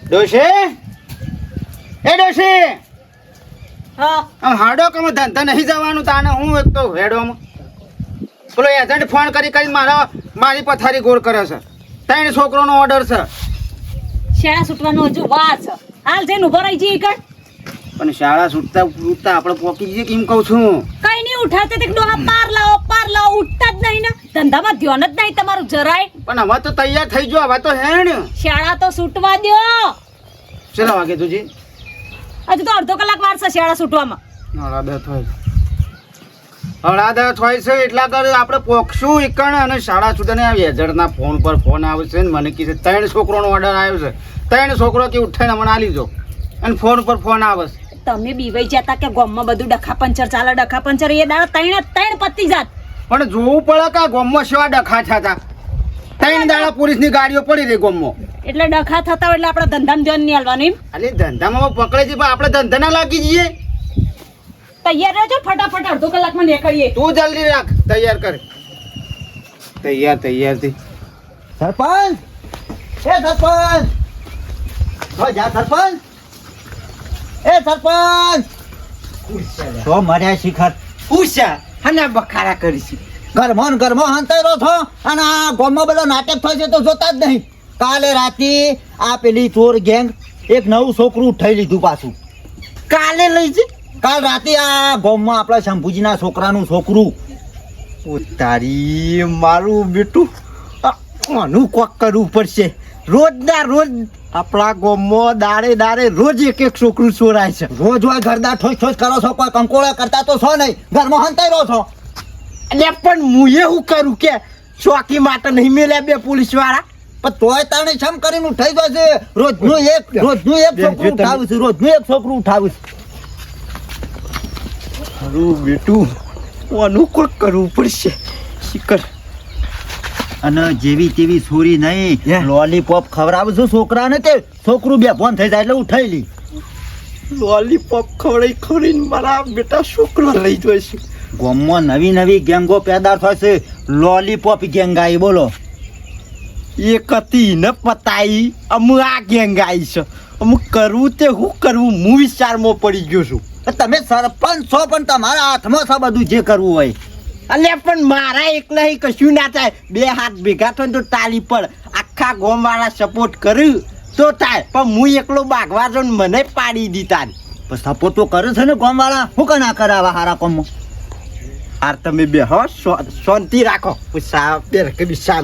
ડોશી એ ડોશી હા હાડો કમ ધંધા નહીં જવાનું તાને હું એક તો હેડોમાં પેલો એજન્ટ ફોન કરી મારી પથારી ગોળ કરે છે 3 છોકરોનો ઓર્ડર છે શાળા છૂટવાનો હજુ વાર છે હાલ જઈને ઉભો રહી જઈએ કણ પણ શાળા છૂટતા આપણે પોકી જઈએ કેમ કહું છું કઈ નહીં ઉઠાતે તે ડોહા પાર લાવો ઉઠતા જ નહીં ને ધંધામાં ધ્યાન જ નહીં તમારું જરાય પણ હવે તો તૈયાર થઈ ગયો હવે તો હેણ શાળા તો છૂટવા દ્યો ચલો વાગે તુજી હજુ તો અડધો કલાક વાર છે શાળા છૂટવામાં હળાદા થાય છે એટલા કર આપણે પોકશું એકણ અને શાળા છૂટને એજન્ટના ફોન પર ફોન આવશે ને મને કીધે 3 છોકરોનો ઓર્ડર આવ્યો છે 3 છોકરો કે ઉઠાઈને મને આલી જો અને ફોન પર ફોન આવે તમે બીવાઈ જતા કે ગામમાં બધું ડખા પંચર ચાલે ડખા પંચર એ દાડા 3 પત્તી જાત પણ જોવું પડે કે ગામમાં સેવા ડખા થતા 3 દાડા પોલીસની ગાડીઓ પડી રહી ગામમાં એટલે ડખા થતા હોય એટલે આપણે ધંધામાં ધ્યાન નહીં હાલવાનું અરે ધંધામાં પકડે છે પણ આપણે ધંધા ના લાગી જઈએ તૈયાર રહેજો ફટાફટ અડધો કલાકમાં નીકળીએ તું જલ્દી રાખ તૈયાર કર તૈયાર થી સરપંચ એ સરપંચ હો જા સરપંચ એ સરપંચ તો મર્યા શિખર ઉષા અને બખારા કરીશું ઘરમાં હંતાઈ છો અને આ ગામમાં બધો નાટક થાય છે તો જોતા જ નહીં કાલે રાતે આ પેલી ચોર ગેંગ એક નવું છોકરું ઉઠાઈ લીધું પાછું કાલે લઈ જઈ કાલ રાતે આ ગામમાં આપણા શંભુજીના છોકરાનું છોકરું તારી મારું બેટું આનું કોક કરવું પડશે રોજના રોજ આપણા ગામમાં દાડે રોજ એક છોકરું ચોરાય છે રોજ હોય ઘરદાર ઠોસ કરો છો કોઈ કંકોળા કરતા તો છો નહીં ઘરમાં હંતાઈ રહો છો એટલે પણ હું એવું કરું કે ચોકી માટે નહીં મેલ્યા બે પોલીસ વાળા પણ તોય તાણે છમ કરીને ઉઠાઈ જશે રોજનું એક છોકરું ઉઠાવું છું મારું બેટું આનું કોક કરવું પડશે શિખર અને જેવી તેવી છોરી નહીં લોલીપોપ ખવડાવું છું છોકરાને તે છોકરું બેભાન થઈ જાય એટલે ઉઠાઈ લી લોલીપોપ ખવડાવીને મારા બેટા છોકરો લઈ જશે ગામમાં નવી ગેંગો પેદા થશે લોલીપોપ ગેંગ આવી બોલો એક હતી ને પતાઈ અમુક આ ગેંગ આવી છે અમુક કરવું તે હું કરવું હું વિચારમાં પડી ગયો છું તમે સરપંચ છો પણ તમારા હાથમાં છે બધું જે કરવું હોય અલે પણ મારા એકલા કશું ના થાય બે હાથ ભેગા થાય તો તાલી પર આખા ગામ વાળા સપોર્ટ કર્યું તો થાય પણ હું એકલો ભાગવા જો મને પાડી દીધા સપોર્ટ તો કરે છે ને ગામ વાળા શું કના કરાવા હારા કામમાં આ તમે બે હો શાંતિ રાખો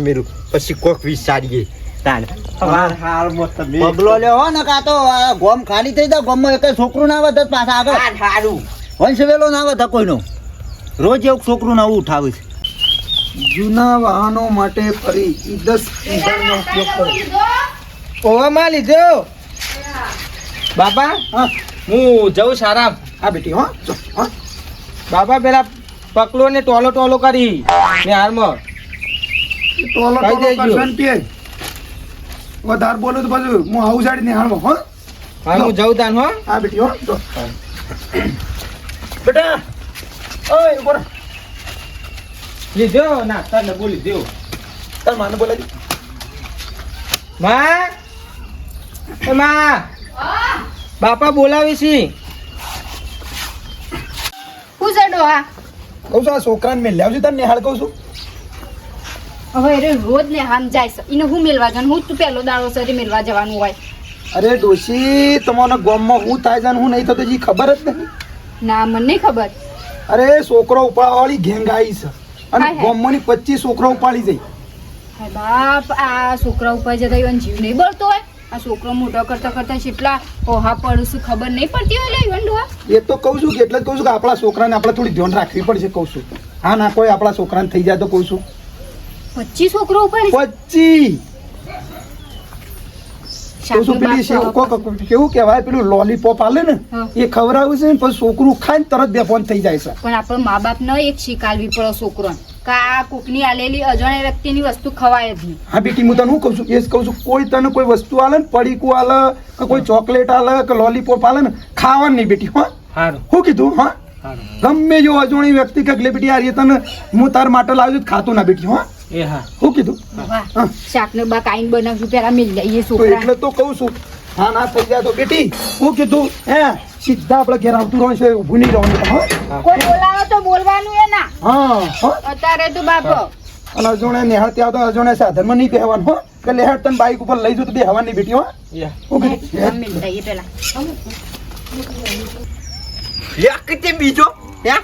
મેરું પછી કોક વિચારીએ પગલો લેવો ને કાં તો ગોમ ખાલી થઈ જાય ગામમાં એક છોકરું ના વધે પાછા આગળ સારું વંશ વેલો ના વધે કોઈનો રોજ એક છોકરું નવું ઉઠાવે છે જૂના વાહનો માટે ફરી 10 ઇંધણનો ઉપયોગ કરો ઓવામાં લીધો બાપા હું જઉં સારામ હા બેટી હો બાપા પેલા પકલો ને ટોલો કરી ને હારમાં ટોલો કરશન વધારે બોલો તો પાછું હું આવું સાડી ને હારમાં હો હા હું જઉં તાન હો હા બેટી હો બેટા ઓય બોલ લીધો ના તને બોલી દેવો તાર માને બોલાવી માં એ માં બાપા બોલાવી છી હું જડો આ કહું છું આ છોકરાને મેં લાવજો તને નિહાળ કહું છું હવે રે રોજ ને હામ જાય છે એને હું મેલવા જવાનું હું તું પહેલો દાડો સરી મેલવા જવાનું હોય અરે ડોશી તમારા ગામમાં હું થાય છે હું નહીં થતો હજી ખબર જ નહીં ના મને નહીં ખબર અરે છોકરો ઉપાડવાવાળી ગેંગ આવી છે અને ગામમાંની 25 છોકરો ઉપાડી જઈ હાય બાપ આ છોકરા ઉપર જતા ઈવન જીવ નહીં બળતો હોય આ છોકરો મોટો કરતા કેટલા ઓહા પડું છું ખબર નહીં પડતી હોય લે ઈવન ડોહા એ તો કહું છું કે એટલે જ કહું છું કે આપણા છોકરાને આપણે થોડી ધ્યાન રાખવી પડશે કહું છું હા ના કોઈ આપણા છોકરાને થઈ જાય તો કહું છું 25 છોકરો ઉપાડી 25 કેવું કહેવાય પેલું લોલીપોપ આલે ને એ ખવડાવું છે ને પછી છોકરું ખાઈને તરત બેફોન થઈ જાય છે પણ આપણો મા બાપ ને એક શીખાડવી પડે છોકરોને કા કોકની આલેલી અજાણ્યા વ્યક્તિની વસ્તુ ખવાય જ નહીં હા બેટી હું તને શું કહું છું એ જ કહું છું કોઈ તને કોઈ વસ્તુ આલે ને પડીકું આલે કે કોઈ ચોકલેટ આલે કે લોલીપોપ આલે ને ખાવાનું નહીં બેટી હા શું કીધું હા ગમે જો અજાણી વ્યક્તિ કે બેટી આ તને હું તાર માટે લાવ્યું ખાતું ના બેટી હા શું કીધું શાક ને બા કાઈન બનાવશું પેલા મિલ જઈએ એટલે તો કહું છું હા ના થઈ જાય તો બેટી હું કીધું હે સીધા આપણે ઘેર આવતું રહો છે ઊભું નહીં રહેવાનું હો. કોઈ બોલાવો તો બોલવાનું એ ના હા હો. અત્યારે તું બાપો અને અજોણે નિહાળતી આવતો અજોણે સાધનમાં નહીં કહેવાનું હો કે લેહેડ તને બાઈક ઉપર લઈ જતો બે હવાની બેટી હો હું કીધું મમ્મી દઈએ પેલા લે બીજો હે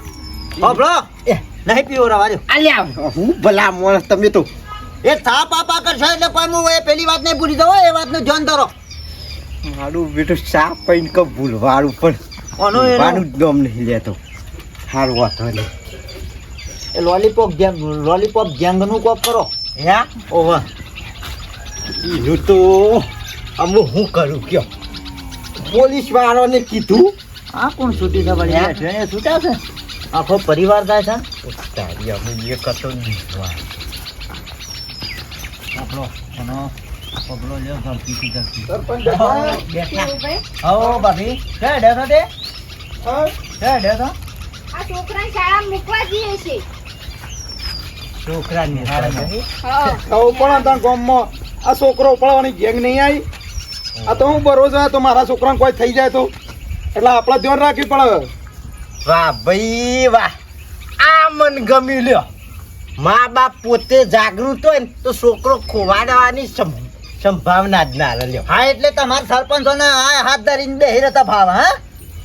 અબળો નહીં પીવો રવાજો અલ્યા હું ભલા માણસ તમે તો એ થા પાપા કરશો એટલે કોઈ હું એ પેલી વાત નહીં ભૂલી દો એ વાતનું ધ્યાન ધરો મારું બેટું ચા પૈન ક ભૂલવાળું પણ ઓનો એનો ભૂલવાનું જ નામ નહીં લેતો હારું વાતો નહીં એ લોલીપોપ ગેંગનું કોપ કરો હે ઓહો એનું તો અમુક હું કરું કયો પોલીસ વાળાને કીધું આ કોણ છૂટી છે વળી હે? ટ્રેને છૂટ્યા છે આખો પરિવાર જાય છે તારી અમુક એ કતો નહીં આપણો એનો પગલો લ્યો ઝડપીથી ઝડપી સરપંચ બેઠા. આવો ભાભી કે ડેસો તે હા. કે ડેસો આ છોકરાને શાળા મૂકવા જઈએ છે છોકરાને હા આવું પણ તારા ગામમાં આ છોકરો ઉપાડવાની ગેંગ નહીં આવી આ તો હું ભરોસો તો મારા છોકરાને કોઈ થઈ જાય તો એટલે આપણે ધ્યાન રાખવી પડે વાહ ભાઈ વાહ આ મન ગમ્યું લ્યો મા બાપ પોતે જાગૃત હોય ને તો છોકરો ખોવાડવાની સંભાવના જ ના રહે લ્યો હા એટલે તમારા સરપંચોને આ હાથ ધરીને બેહી રહેતા ભાવ હા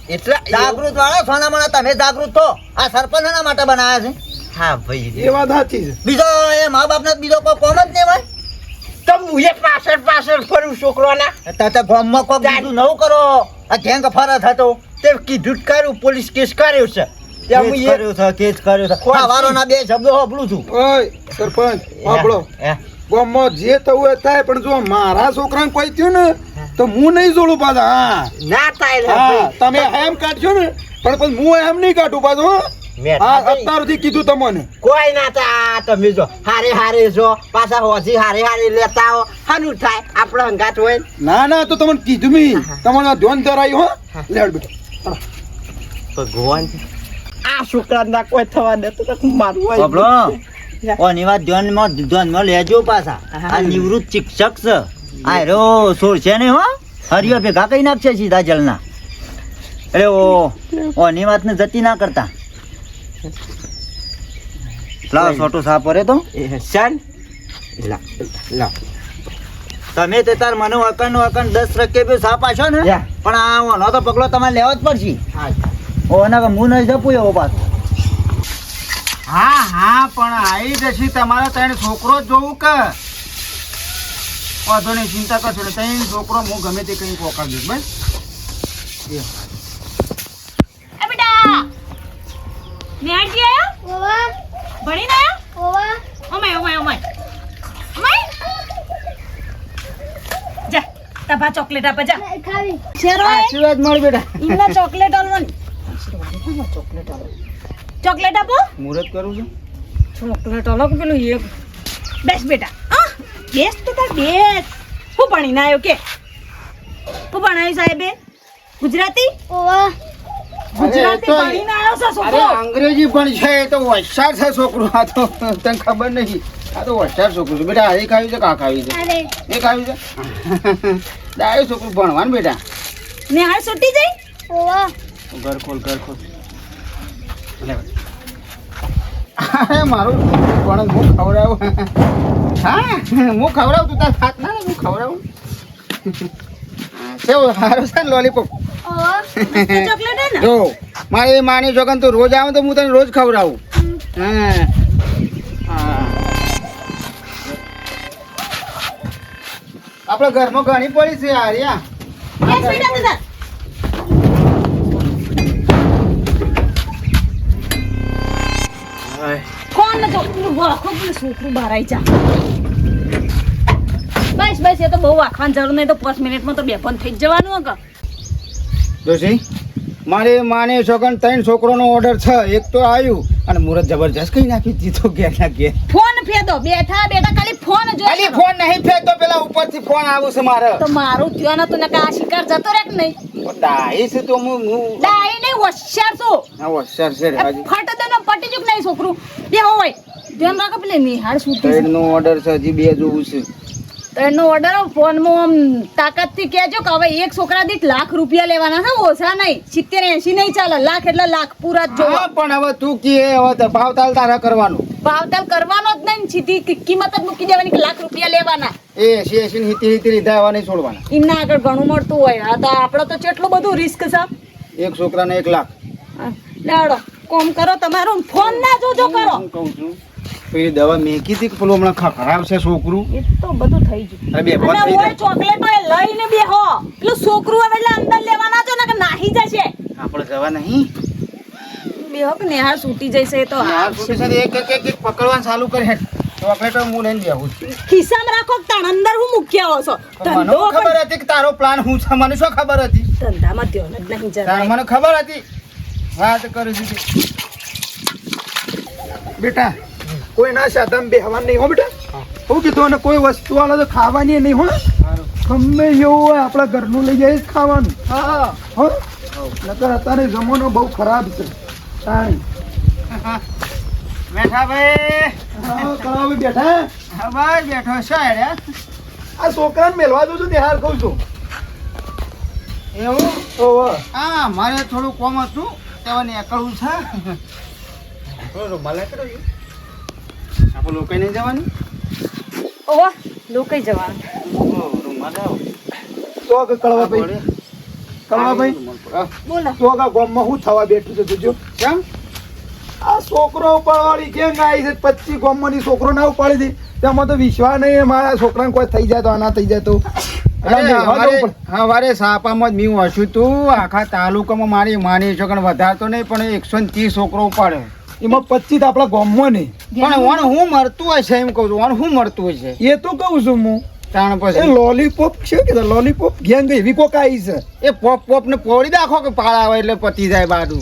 એટલે જાગૃત વાળા સોનામણા તમે જાગૃત થો આ સરપંચોના માટે બનાવ્યા છે હા ભાઈ એ વાત સાચી છે બીજો એ મા બાપને બીજો કોઈ કોમ જ નહીં હોય તો હું એ પાછળ પાછળ ફરું છોકરોના તો ગામમાં કોક બીજું નવું કરો આ ગેંગ ફરત હતો તે કીધું જ કર્યું પોલીસ કેસ કર્યો છે તે હું કેસ એ કર્યો છે કેસ કર્યો છે કોણ આ વારોના બે શબ્દો હોભળું છું ઓય સરપંચ આપણો હે, ગામમાં જે થવું એ થાય પણ જો મારા છોકરાને કોઈ થયું ને તો હું નહીં જોડું પાછા હા ના થાય લે હા ભાઈ. તમે એમ કાઢશો ને પણ પછી હું એમ નહીં કાઢું પાછું હો. મેં હા ભાઈ, અત્યારથી કીધું તમને કોઈ ના થાય આ તમે જો હારે હારે જો પાછા હોજી હારે હારે લેતા હો હાનું થાય આપણો હંગાત હોય ના ના તો તમને કીધું મી તમારે ધ્યાન ધરાયું હો લેડ બેટા ભગવાન આ છોકરા ના કોઈ થવા દે તો મારું હોય હોભળો ઓની વાત ધ્યાનમાં લેજો પાછા આ નિવૃત્ત શિક્ષક છે આ રો છોડશે નહીં હો હરિયો ભેગા કઈ નાખશે સીધા જલના એટલે ઓની વાતને જતી ના કરતા લાવ છોટું સાપ રે તો સન લા લા તમે તે તાર મને વકન 10 રકે સાપ આશો ને યા. પણ આ ઓનો તો પગલો તમારે લેવો જ પડશે હા ઓના હું નહીં જપું એવો પાછો હા હા પણ આવી જશે તમારે ત્રણ છોકરો જ જોવું કે વાંધો નહીં ચિંતા કરશો ને ત્રણ છોકરો હું ગમે તે કંઈ પોકાડ દઈશ બસ એ બેટા નેહાજી આયો ઓવા ભણીને આયો ઓવા ઓમાય ઓમાય ઓમાય ઓમાય જા તાપા ચોકલેટ આપા જા ખાવી શેરો આશીર્વાદ મળ બેટા ઇન્ના ચોકલેટ આલવાની ચોકલેટ આપો મુહૂર્ત કરું છું ચોકલેટ આલો કે પેલું એક બેસ બેટા હા બેસ તો તાર બેસ હું ભણીને આવ્યો કે હું ભણાયું સાહેબે ગુજરાતી ઓવા ગુજરાતી તો- ભણીને આવ્યો છે અરે છોકરો અંગ્રેજી પણ છે એ તો હોશિયાર છે છોકરું આ તો તને ખબર નહીં આ તો હોશિયાર છોકરું છે બેટા આ એક આવ્યું છે કાક આવ્યું છે અરે એક આવ્યું છે ડાયો છોકરું ભણવાનું બેટા ને હાલ છૂટી જઈ ઓવા ઘર ખોલ લે બેટા. અરે મારું પણ હું ખવડાવું હા હું ખવડાવું તું તાર હાથ ના હું ખવડાવું કેવું સારું છે ને લોલીપોપ ઓવા ચોકલેટ હે ને જો મારી માની જોગન તું રોજ આવે તો હું તને રોજ ખવડાવું હા હા આપણે ઘરમાં ઘણી પડી છે યાર બેસ બેટા તું તાર. કોણ ને ચોકલેટ વાખો પેલું છોકરું બહાર આવી જા બસ બસ એ તો બહુ વાખવાની જરૂર નહીં તો 5 મિનિટમાં તો બેફોન થઈ જ જવાનું હો કે જોશી મારી માની છોકન 3 છોકરોનો ઓર્ડર છે એક તો આવ્યું અને મુરત જબરજસ્ત કઈ નાખી દીધો ઘેર ના ઘેર ફોન ફેદો બેઠા બેઠા ખાલી ફોન ખાલી જોઈ ફોન નહીં ફેંકતો પેલા ઉપરથી ફોન આવું છે મારે તો મારું થયો ને તો નકા આ શિકાર જતો રે કે નહીં ડાહી છે તો હું ડાઈ નહીં હોશિયાર છો હા હોશિયાર છે રે હાજી ફટ દે ને પટી ચૂક નહીં છોકરું બે હોય ધ્યાન રાખો પેલે નિહાળ શું થઈ ટ્રેન નો ઓર્ડર છે હજી 2 જોવું છે તો એનો ઓર્ડર ફોનમાં આમ તાકાતથી કહેજો કે હવે એક છોકરા દીઠ લાખ રૂપિયા લેવાના છે, ઓછા નહીં. 70-80 નહીં ચાલે, લાખ એટલે લાખ પૂરા જ જોવો. હા, પણ હવે તું કે હવે તો ભાવતાલ તારે કરવાનું. ભાવતાલ કરવાનો જ નહીં, સીધી કિંમત જ મૂકી દેવાની કે લાખ રૂપિયા લેવાના. એ 80 ને 70 લીધા એવા નહીં છોડવાના. એમના આગળ ઘણું મળતું હોય. આ તો આપણે તો કેટલું બધું રિસ્ક છે. એક છોકરાને 1 લાખ. હા, લેવડો કોમ કરો તમારું, ફોન ના જોજો કરો. હું કહું છું તો એ દવા મેકી હતી કે પેલું હમણાં ખરાબ છે છોકરું. એ તો બધું થઈ ગયું. અરે બે ભાત અને થઈ ઓય જાય. ચોકલેટો એ લઈને બેહો. પેલું છોકરું આવે એટલે અંદર લેવાના છો ને કે નાહી જશે. આપણે જવા નહીં. બેહો કે નેહાળ છૂટી જશે એ તો. યાર, છોકરી સાથે એક પકડવાનું ચાલુ કરે હેડ. ચોકલેટો હું લઈને બેહું છું. ખિસ્સામાં રાખો કે તાણ અંદર હું મૂક્યા હો છો. તો મને ધંધો શું ખબર હતી કે તારો પ્લાન શું છે? મને શું ખબર હતી? ધંધામાં ધ્યાન જ નહીં તારે જરાય. મને ખબર હતી. વાત કરી દીધી. બેટા કોઈ ના સાધન બેહવાનું નહીં હો બેટા. હું કીધું અને કોઈ વસ્તુ વાળા તો ખાવાની નહીં હો. ગમે એવું હોય આપણા ઘરનું લઈ જાય જ ખાવાનું. હા. હો નકર અત્યારે જમાનો બહુ ખરાબ છે. તાણી બેઠા ભાઈ. હા, કળાવી બેઠા. હા ભાઈ બેઠો છો હેડે. આ છોકરાને મેલવા દઉં છું તે હાલ કહું છું. એવું? ઓહો. હા, મારે થોડું કોમ હતું તેવા નીકળવું છે. થોડો રૂમાલ નીકળો છે. આપણે લોકો નહીં જવાનું. ઓવા લોકઈ જવાનું. રૂમાલ લાવો. તો કે કળવાભાઈ કળવાભાઈ બોલો. તો કે ગામમાં શું થવા બેઠું છે જોજો. કેમ? આ છોકરો ઉપાડવાળી કેમ આવી છે? 25 ગામમાંની છોકરો ના ઉપાડી હતી. તેમાં તો વિશ્વાસ નહીં મારા છોકરાને કોઈ થઈ જાય તો આના થઈ જાય તો. હવારે સાપામાં જ મીં હશું તું. આખા તાલુકામાં મારી માની છોકરા વધારતો નહીં પણ 130 છોકરો ઉપાડે. એમાં 25 આપણા ગામમાં નહીં. પણ ઓન હું મરતું હોય છે એમ કહું છું. ઓન હું મરતું હોય છે એ તો કહું છું હું. તાણ એ પછી લોલીપોપ છે કે લોલીપોપ ગેંગ એવી કોક આવી છે. એ પોપ ને પોળી દાખો કે પાળા આવે એટલે પતી જાય બાજુ.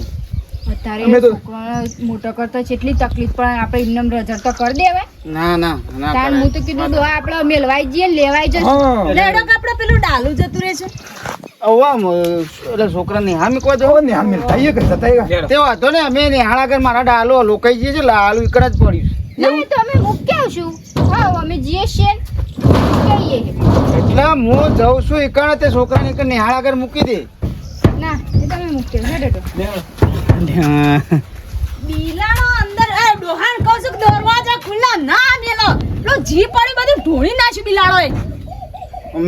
અમે અત્યારે તો- છોકરાને મોટો કરતો કેટલી તકલીફ પડે, આપણે એમને રજડ તો કરી દેવાય. ના ના ના તાણ હું તો કીધું ડોહા આપણે મેલવાઈ જઈએ ને લેવાઈ જશે. હા લેડો કે આપણે પેલું ડાલું જતું રહે છે. એટલે છોકરા નિહામી કહો છો તો ને આમ થઈએ કે જતાઈ તે વાંધો ને અમે નિહાળા કર મારા ડાલો લોકાઈ જઈએ છે લાલુ એકડ જ પડ્યું ના એ તો અમે મૂકી આવશું. હા અમે જઈએ છીએ ને કહીએ. એટલે હું જઉં છું એકડ તે છોકરાને એક નિહાળા કર મૂકી દે. ના એ તો અમે મૂકી આવશું. બિલાડો અંદર એ ડોહાન કહું છું કે દરવાજા ખુલ્લા ના મેલો. પેલો જી પડી બધું ઢોળી નાખ્યું બિલાડોએ.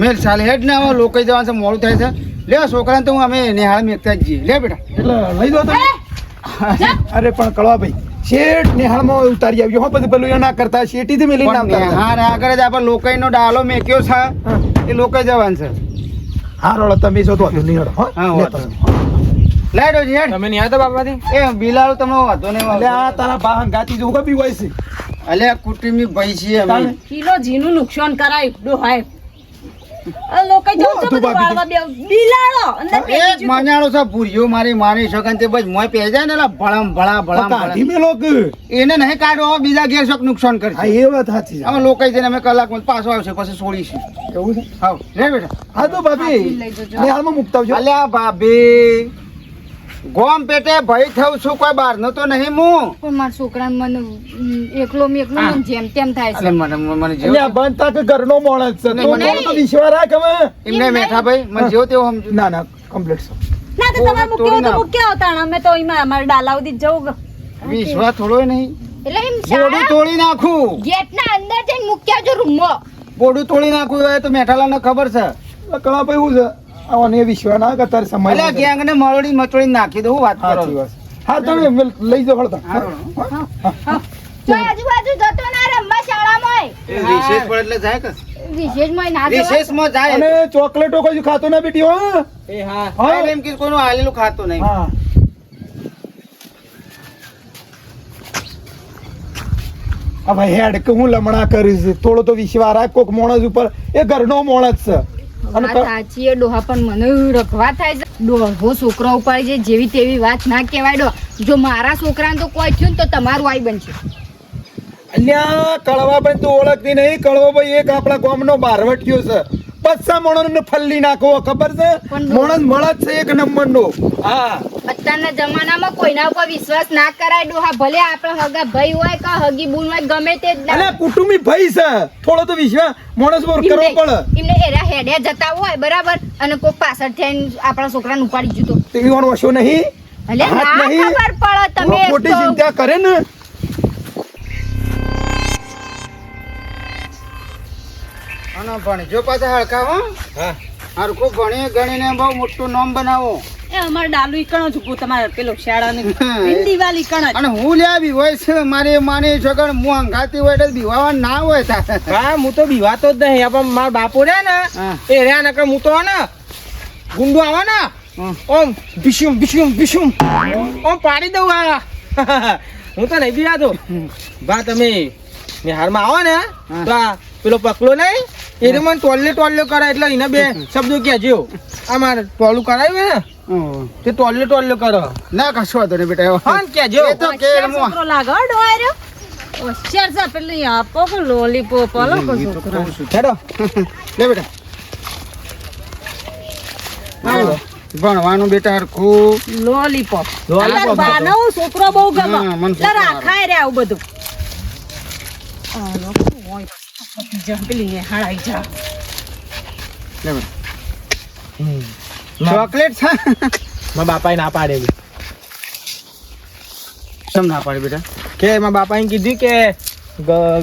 મેલ ચાલે હેડ ને હવે લોકાઈ જવાનું છે મોડું થાય છે. લે છોકરાને તો હું અમે નિહાળ મેકતા જ જઈએ. લે બેટા એટલે લઈ દો તમે. અરે પણ કળવાભાઈ શેઠ નિહાળમાં ઉતારી આવ્યો હો પછી પેલું એ ના કરતા શેઠીથી મેલી ના પણ આવતા. નિહાળ આગળ જ આપણે લોકાઈનો ડાલો મેક્યો છે હા. એ લોકાઈ જવાનું છે. હા રોડો તમે જો તો નિહાળો હો હા, લે વાંધો તમે. લે ડોજી હેડ. તમે નહીં આવતા બાપાથી? એ બિલાડો તમને વાંધો નહીં એટલે આ તારા બા ગાતી જો કબી હોય છે. અલ્યા કુટુંબી ભાઈ છીએ અમે. તાને? કિલો જીનું નુકસાન કરાય ડોહાએ. આ લોકો જવું છે તું બધું ભાભી. વાળવા બેવ. બિલાડો અંદર એક પેલી જુઠું. માન્યાળો છે ભૂરિયો મારી માની શકન તે બસ મોય પે જાય ને એલા ભળમ ભળા ભળમ કાઢી ભળા. મેલો કે. એને નહીં કાઢો બીજા ઘેર શોક નુકસાન હા કરશે. એ વાત સાચી છે. અમે લોકાઈ જઈને અમે કલાકમાં પાછો આવશે પછી છોડીશું. એવું છે હાવ લે બેટા. હા તો ભાભી લઈ જજો. નિહાળમાં મૂકતા આવજો. અલ્યા ભાભી ગોમ પેટે ભઈ થઉં છું કોઈ બહાર નો તો નહીં હું. પણ મારા છોકરાને મને એકલો મેકલો મને જેમ તેમ થાય અલે છે. મને એટલે આ જેવું બંધ થા કે ઘરનો માણસ છે તો નહીં. થોડો તો વિશ્વાસ રાખ હવે. એમને મેઠા ભાઈ મને જેવો તેવો સમજો. ના ના કમ્પ્લીટ છે. ના તો તમારે તોડી મૂક્યો તો નાખ. મૂક્યા હોતા ને અમે તો એમાં અમારે ડાલા સુધી જ જવું. વિશ્વાસ થોડો નહીં. એટલે એમ બોડું તોડી નાખું. ગેટના અંદર જઈને મૂકી આવજો રૂમમાં. બોડું તોડી નાખું હોય તો મેઠાલાલને ખબર છે. કળાભાઈ એવું છે આને વિશ્વાસ ના કે તારે સમય અલ્યા ગેંગ ને મરોડી મચોડી નાખી દઉં વાત કરો. સાચી વાત. હા તમે લઈ જાઓ હળતા. હારું. તો આજુબાજુ જતો ના રમવા શાળામાં એ વિશેષ પડે એટલે જાય કે વિશેષમાં ના જવાય. વિશેષમાં જાય. અને ચોકલેટો કોઈ ખાતો ના બેટી હો. એ હા હા. એમ કે કોઈનું હાલેલું ખાતો નહીં. હા હવે હેડ કે હું લમણા કરીશ થોડો તો વિશ્વાસ રાખ કોક માણસ ઉપર એ ઘરનો માણસ છે અને વાત સાચી એ ડોહા પણ મને રખવા થાય છે. ડોહો છોકરો ઉપાડી જાય જેવી તેવી વાત ના કહેવાય ડો. જો મારા છોકરાને તો કોઈ થયું ને તો તમારું આઈ બનશે. અલ્યા કળવાભાઈ તું ઓળખતી નહીં. કળવાભાઈ એક આપણા ગામનો બારવટીયો છે. પચ્ચા માણસને ફલ્લી નાખો ખબર છે પણ માણસ મળે જ છે એક નંબરનો. હા અત્યારના જમાનામાં કોઈના ઉપર વિશ્વાસ ના કરાય ડોહા. ભલે આપણે હગા ભાઈ હોય કે હગી બૂન હોય ગમે તે જ ના. અલે કુટુંબી ભાઈ છે, થોડો તો વિશ્વાસ માણસ પર કરવો પડે. એમને એરા હેડે જતા હોય બરાબર અને કોઈ પાછળ થઈને આપણા છોકરાને ઉપાડી જતો તેવી વાર વશો નહીં. એટલે હાથ ના નહીં. ખબર પડે તમે એક ખોટી તો. ચિંતા કરે ને. અને ભણજો પાછા હળકા હો. હા હરખું ભણી ગણીને બહુ મોટું નામ બનાવો. એ અમારે ડાલુ ઈકણો જ ઉભું તમારે પેલો શાળાને દિવાળી ઈકણ જ. અને હું લ્યા બી હોય છે મારી માની છોકર હું હંગાતી હોય એટલે બીવાવા ના હોય તારે. હા હું તો બીવાતો જ નહીં. પણ મારા બાપુ રહ્યા ને હા. એ રહ્યા નકર હું તો ને ગુંડો આવે ને ઓમ બિશુમ બિશુમ બિશુમ ઓમ પાડી દઉં આ. હું તો નહીં બીવાતો. બા તમે નિહારમાં આવો ને તો આ પેલો પકલો નહીં એને મને ટોલ્યો કરે એટલે એને બે શબ્દો કહેજો. આ મારે ટોલું કરાવ્યું ને ઓહ. તે ટોલ્યો કરો. ના કશો વાંધો નહીં બેટા. હા ને કહેજો. એ તો કે હોશિયાર છોકરો લાગે હો ડોહાર્યો. હોશિયાર છે પેલી આપો કે લોલીપોપ અલો કો છોકરો. હેડો લે બેટા. ભણવાનું બેટા હરખું. લોલીપોપ. લોલીપોપ અલા બાનો છોકરો બહુ ગમે. હા, મને એટલે છોકરો રાખાય રે આવું બધું. આ લોકો હોય તો જા પેલી ને હળાઈ જા. લે બેટા. ચોકલેટ છે. મારા બાપાએ ના પાડેલી કેમ ના પાડી બેટા? કે મારા બાપાએ કીધું કે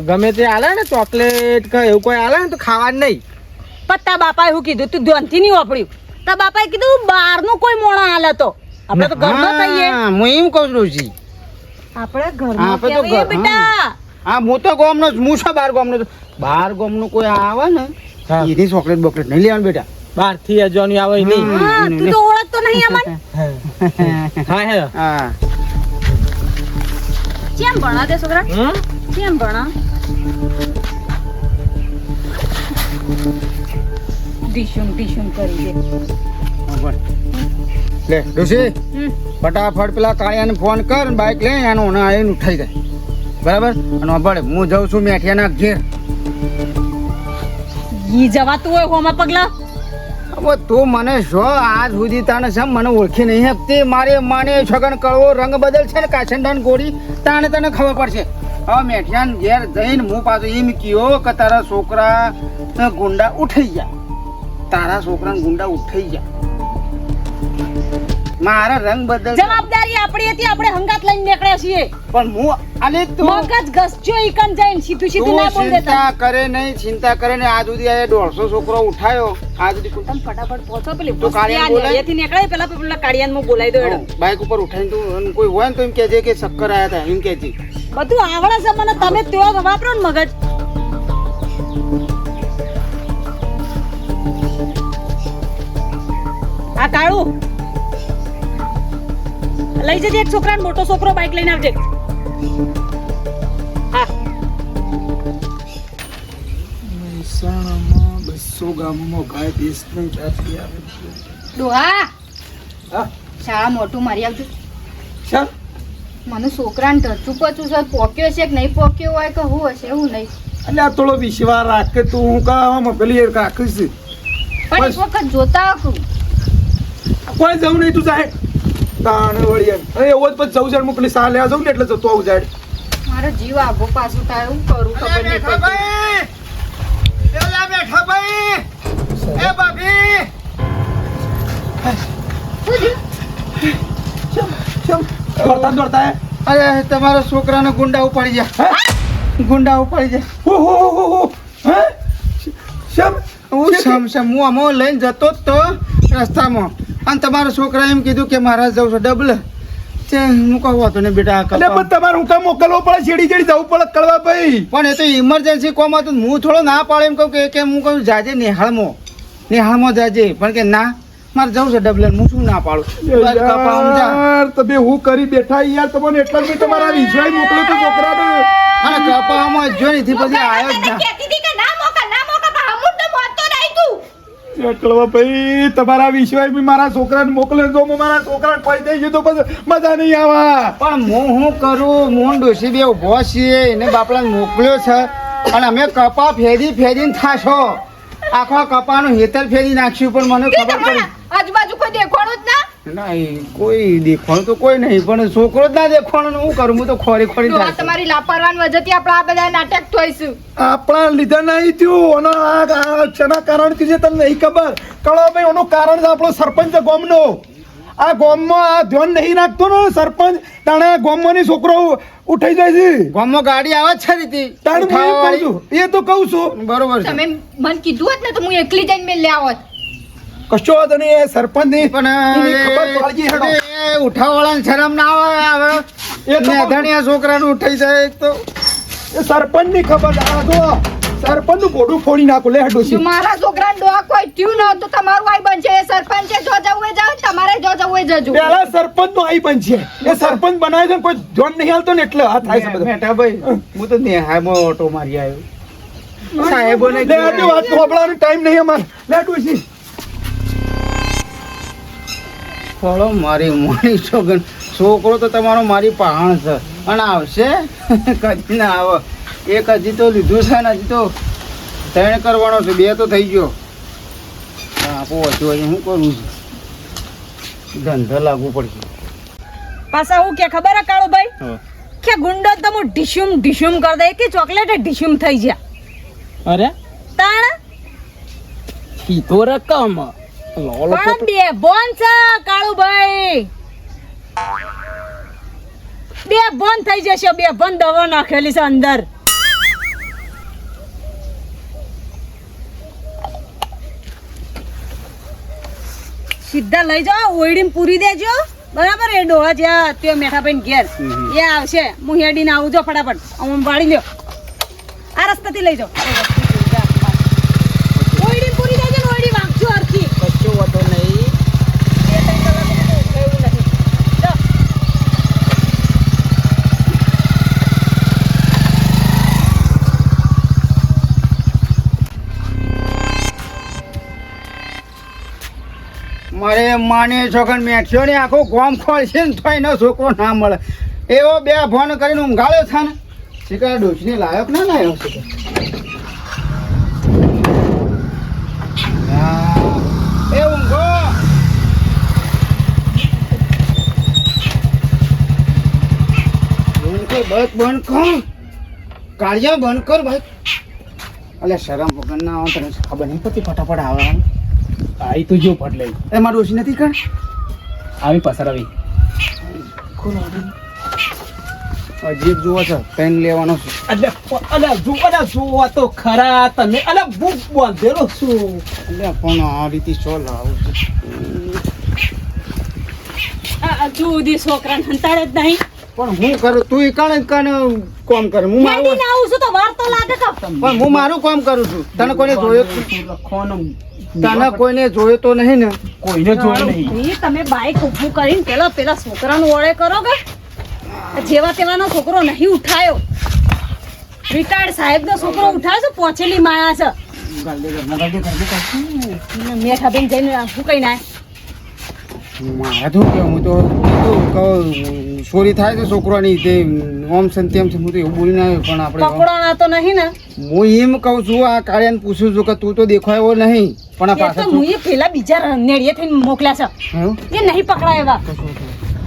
ગમે તે આલે ને ચોકલેટ કે એવું કોઈ આલે ને તો ખાવાનું નહીં. પત્તા બાપાએ શું કીધું તું ધ્યાનથી નહીં વાપર્યું. તા બાપાએ કીધું બહારનું કોઈ મોણા હાલે તો આપણે તો ઘરમાં કહીએ. હા, હું એમ કહું છું જી. આપણે ઘરમાં આપણે તો કહીએ ઘર- બેટા. હા હું તો ગામનો જ, હું છે બાર ગામનો છું. બાર ગામનું કોઈ આવે ને હા. એની ચોકલેટ બોકલેટ નહીં લેવાનું બેટા. બહારથી અજવાની આવે એ નહીં. હા તું તો ઓળખતો નહીં અમન. હા હે હા કેમ ભણા તે છોકરા? હમ કેમ ભણા? ટીશુમ કરી દે. બરાબર. લે ડોશી ફટાફટ પેલા કાળિયાને ફોન કર ને બાઈક લઈને એનો ને આવીને ઉઠાઈ જાય. બરાબર. અને ભલે હું જાઉં છું મેઠિયાના ઘેર. ઈ જવાતું હોય હોમાં પગલા. હવે તું મને શો આજ સુધી તાને સમ મને ઓળખી નહીં શકતી. મારે માને છગન કળવો રંગ બદલ છે ને કાછંડાન ગોળી તાને તને ખબર પડશે. હવે મેઠિયાન ઘેર જઈને હું પાછો એમ કયો કે તારા છોકરા ગુંડા ઉઠાઈ ગયા. તારા છોકરાને ગુંડા ઉઠાઈ ગયા. મારા રંગ બદલ જવાબદારી આપણી હતી, આપણે હંગાત લઈને નીકળ્યા છીએ. પણ હું આલે તું મગજ ઘસજો ઈકન જઈને સીધું સીધું ના બોલ દેતા. ચિંતા કરે નહીં, ચિંતા કરે નહીં. આજ સુધી આ 150 છોકરો ઉઠાયો. આજ સુધી કોઈ- તમે ફટાફટ પહોંચો પેલી તો કાળિયાને બોલાય? અહીંયાથી નીકળે પેલા પેલા કાળિયાને હું બોલાવી દઉં એડો. બાઈક ઉપર ઉઠાઈને તું અને કોઈ હોય ને તો એમ કહેજે કે ચક્કર આયા હતા એમ કહેજે. બધું આવડે છે મને, તમે તેઓ વાપરો ને મગજ. આ કાળું લઈ જજે એક છોકરાને, મોટો છોકરો બાઈક લઈને આવજે. હા 200 ગામમાં ગાય ભેંસ નહીં ચાલતી આવે. ડોહા હા શાળા મોટું મારી આવજો. ચાલ મને છોકરાને ઢચું પચું છે પોક્યો છે કે નહીં પોક્યો હોય કે હું હશે એવું નહીં. એટલે આ થોડો વિશ્વાસ રાખ કે તું હું કામ પેલી એક રાખીશ. પણ એક વખત જોતા આવું. કોઈ જવું નહીં તું જાય તાણે વળી એમ. અને એવો જ પછી જવું જાય હું પેલી સા લેવા જાઉં ને એટલે જતો આવું જાય. મારો જીવ આભો પાછું થાય એવું કરું ખબર નહીં પડતી. બેઠા ભાઈ. એ ભાભી. દોડતા દોડતા હે અરે તમારા છોકરાને ગુંડા ઉપાડી જાય. ગુંડા ઉપાડી જાય. હો હો હો હો હે શમ હું સમસમ હું આમાં લઈને જતો જ તો રસ્તામાં અને તમારા છોકરા એમ કીધું કે મારા જવું છે ડબલ. તે હું કહું હતો ને બેટા આ એટલે કપાવ. પણ તમારે હું કામ મોકલવો પડે છેડી છેડી જવું પડે કળવા ભાઈ. પણ એ તો ઇમરજન્સી કોમ હતું. હું થોડો ના પાડે એમ કહું કે હું કહું જાજે નિહાળમાં જાજે. પણ કે ના મારે જવું છે ડબલ. હું શું ના પાડું. કપાવમાં જા. યાર તમે હું કરી બેઠા યાર તમને એટલા જ મેં તમારા વિશ્વાસ મોકલ્યો તો છોકરાને. અને કપાવમાં જો નથી પછી આવ્યો જ ના. કહેતી હતી કે ના મોકલ પણ અમુક તો મોકતો નહીં તું. કળવા ભાઈ તમારા વિશ્વાસ બી મારા છોકરાને મોકલે તો હું મારા છોકરાને કોઈ થઈ ગયું તો પછી મજા નહીં આવે. પણ હું શું કરું. હું ડોસી બે ઉભો છીએ એને બાપડાને મોકલ્યો છે અને અમે કપા ફેરીને થાશો. આખો કપાનું હેતર ફેરી નાખ્યું પણ મને ખબર પડી. આજુબાજુ કોઈ દેખવાનું જ ના. નહીં કોઈ દેખવાનું તો કોઈ નહીં પણ છોકરો જ ના દેખવાનું હું કરું હું તો ખોરી ખોરી તો આ થાય છે. તમારી લાપરવાન વજહથી આપણે આ બધા નાટક થોઈશું. આપણા લીધે નહીં થયું અને આ શેના કારણથી છે તને નહીં ખબર કળો ભાઈ એનું કારણ છે આપણો સરપંચ ગામનો આ ગામમાં આ ધ્યાન નહીં રાખતો ને સરપંચ તાણે ગામમાંની છોકરો ઉઠાઈ જાય છે ગામમાં ગાડી આવે જ છે રીતિ તાણે હું એમ કહું છું એ તો કહું છું બરોબર છે તમે મને કીધું હોત ને તો હું એકલી જઈને મેં લે આવત. કશો વાંધો નહીં એ સરપંચની પણ એની ખબર પાડજી હેડો. ઉઠાવવાળાને શરમ ના આવે એ તો મેધાણીયા છોકરાનું ઉઠાઈ જાય એક તો એ સરપંચની ખબર આ જો સરપંચનું બોડું ફોડી નાખું લે હેડો જો મારા છોકરાને ડોહા કોઈ થયું ન તો તમારું આઈ બનશે. એ સરપંચે જો જવું એ જાવ, તમારે જો જવું એ જજો. પેલા સરપંચ નો આઈ પણ છે એ સરપંચ બનાવે છે ને કોઈ ધ્યાન નહીં હાલતો ને એટલે આ થાય છે બધું મેઠા ભાઈ હું તો નેહામાં ઓટો મારી આવ્યો સાહેબોને લે આજે વાત સાંભળવાનો ટાઈમ નહીં અમારે લે ડોશી ફળો મારી મોની છોકન છોકરો તો તમારો મારી પહાણ છે અને આવશે કદી ના આવે એક હજી તો લીધું છે ને હજી તો 3 કરવાનો છે 2 તો થઈ ગયો આપો હજુ હજી હું કરું છું ધંધો લાગવું પડશે પાછા હું કે ખબર હે કાળુભાઈ કે ગુંડો તો હું ઢીશુમ ઢીશુમ કરી દે કે ચોકલેટ ઢીશુમ થઈ ગયા અરે તાણ કીધો રકમ પણ બે બોન છે કાળુભાઈ બે બોન થઈ જશે બે બોન દવા નાખેલી છે અંદર સીધા લઈ જાઓ ઓઈડીમ પૂરી દેજો બરાબર એ ડોહા જ્યાં તે મેઠા ભાઈ ઘેર એ આવશે હું હેડીને આવું જો ફટાફટ હું વાળી લ્યો આ રસ્તાથી લઈ જાઓ ઓઈડીમ પૂરી દેજો ને ઓઈડી વાંચજો અરથી કશો વાંધો નહીં. 2-3 કલાક એવું નહીં જાઓ. મારે માને છોકન મેઠ્યો ને આખો ગોમ ખોલશે ને તોય એનો છોકરો ના મળે એવો બે ફોન કરીને ઊંઘાડ્યો છે ને શીખર ડોશીને લાયક ના લાયો છે એ ઊંઘો બસ બંધ કર કાળિયા બંધ કર ભાઈ અલે શરમ વગર ના આવે તને ખબર નહીં પડતી ફટાફટ આવે આઈ તું જો ફટ લઈ એ મારું ડોશી નથી કર આવી પસાર આવી. હજી જુઓ છો પેન લેવાનો છે જુઓ તો ખરા તમે અલે બુક બાંધેલો છું. એટલે પણ આ રીતે શો લાવું છે આ જુદી છોકરાને હંતાડે જ નહીં પણ હું કરું તું કાણે કામ કરે હું મારું હેડીને આવું છું તો વાર તો લાગે કે પણ હું મારું કામ કરું છું તને કોઈને જોયો લખવાનું તને કોઈને જોયો તો નહીં ને કોઈને જોયું નહીં. ભાઈ, તમે બાઈક ઊભું કરીને પેલા છોકરાનું ઓળે કરો કે જેવા તેવાનો છોકરો નહીં ઉઠાયો રિટાયર્ડ સાહેબનો છોકરો ઉઠાયો છે પહોંચેલી માયા છે મેઠા બેન જઈને શું કઈ ના મારા શું કે હું તો ચોરી થાય છે છોકરાની તે ઓમ છે ને તેમ છે હું તો એવું બોલી ના પણ આપણે પકડવાના તો નહીં ને હું એમ કહું છું આ કાર્યને પૂછું છું કે તું તો દેખાયો નહીં પણ આ એ તો પાછળ હું પેલા બીજા નેડીએ થઈને મોકલ્યા છે એવું? એ નહીં પકડાય એવા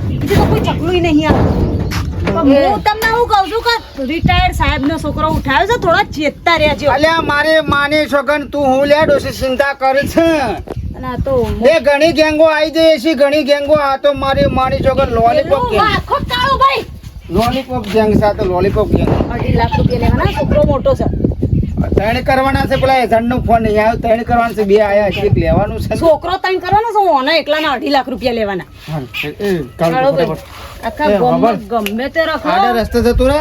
બીજું તો કોઈ ચકલું નહીં આવે પણ હું તમને એવું કહું છું કે રિટાયર્ડ સાહેબનો છોકરો ઉઠાયો છે થોડા ચેતતા રહેજો અલ્યા મારે માની છોકન તું હું લે ડોસી ચિંતા કરે છે અને આ તો એ ઘણી ગેંગો આવી જાય છે ઘણી ગેંગો આ તો મારી માની છોકન લોલીપોપ પેલું ગેંગ આખો કાળો ભાઈ લોલીપોપ ગેંગ સાથે લોલીપોપ ગેંગ 2.5 લાખ રૂપિયા લેવાના છોકરો મોટો છે 3 કરવાના છે પેલા એજન્ટનો ફોન નહીં આવ્યો 3 કરવાના છે 2 આયા છે એક લેવાનું છે છોકરો 3 કરવાનો છે ઓના એકલાના 2.5 લાખ રૂપિયા લેવાના હા, એ કાલ કાળો ભાઈ ફટાફટ. આખા એ ગામમાં ખબર. ગમે તે રાખો આડા રસ્તે જતો રહે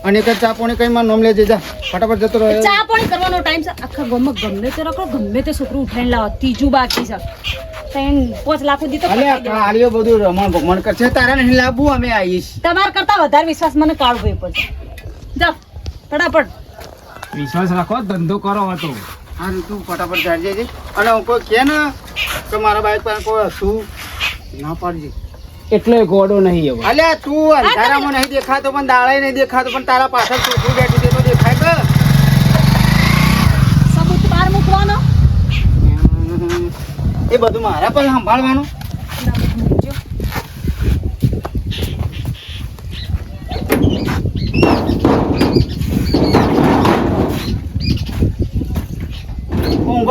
અને એક જ ચા પાણી કઈ માં નોમ લેજે જા ફટાફટ જતો રહે ચા પાણી કરવાનો ટાઈમ છે આખા ગામમાં ગમે તે રાખો ગમે તે છોકરું ઉઠાઈને લાવો ત્રીજું બાકી છે 5 લાખ સુધી તો અલે પતાઈ દેવાના. કાળીઓ બધું રમણ ભમણ કરશે તારે નહીં લાવવું અમે આવીશ તમારા કરતા વધારે વિશ્વાસ મને કાળો ભાઈ પર છે જાઓ ફટાફટ વિશ્વાસ રાખો ધંધો કરો હતો. હા તું ફટાફટ જાડજે છે અને હું કોઈ કે ને કે મારા બાઈક પર કોઈ હતું ના પાડજે એટલે ગોડો નહીં હવે. અલ્યા તું અંધારામાં નહીં દેખાતો પણ દાળાય નહીં દેખાતો પણ તારા પાછળ છોકરી બેઠી છે તો દેખાય કે સબૂત બહાર મૂકવાનો એ બધું મારા પર સંભાળવાનું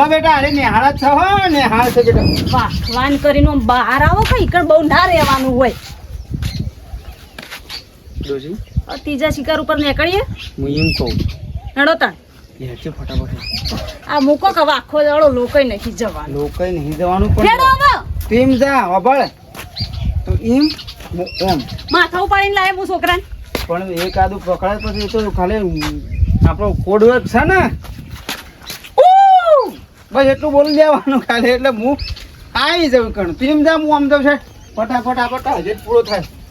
હો બેટા અરે નિહાળ જ છો હો નિહાળ છે બેટા વાહવાન કરીને આમ બહાર આવો કઈ કણ બહુ ના રહેવાનું હોય ડોશી આ ત્રીજા શિકાર ઉપર નીકળીએ હું એમ કહું હેડો તાણ હેડજો ફટાફટ આ મૂકો કે હવે આખો દાડો લોકોય નથી જવાનું લોકો નહીં જવાનું હેડો પણ હવે તું એમ જા અભળ તો એમ હું ઓમ માથા ઉપાડીને લાવે હું છોકરાને પણ એક આદું પકડાય પછી તો ખાલી આપણો કોડવર્ક છે ને બસ એટલું બોલી દેવાનું ખાલી એટલે હું આવી જાઉં કણ તું એમ જા હું આમ જાઉં છે ફટાફટ હજે પૂરો થાય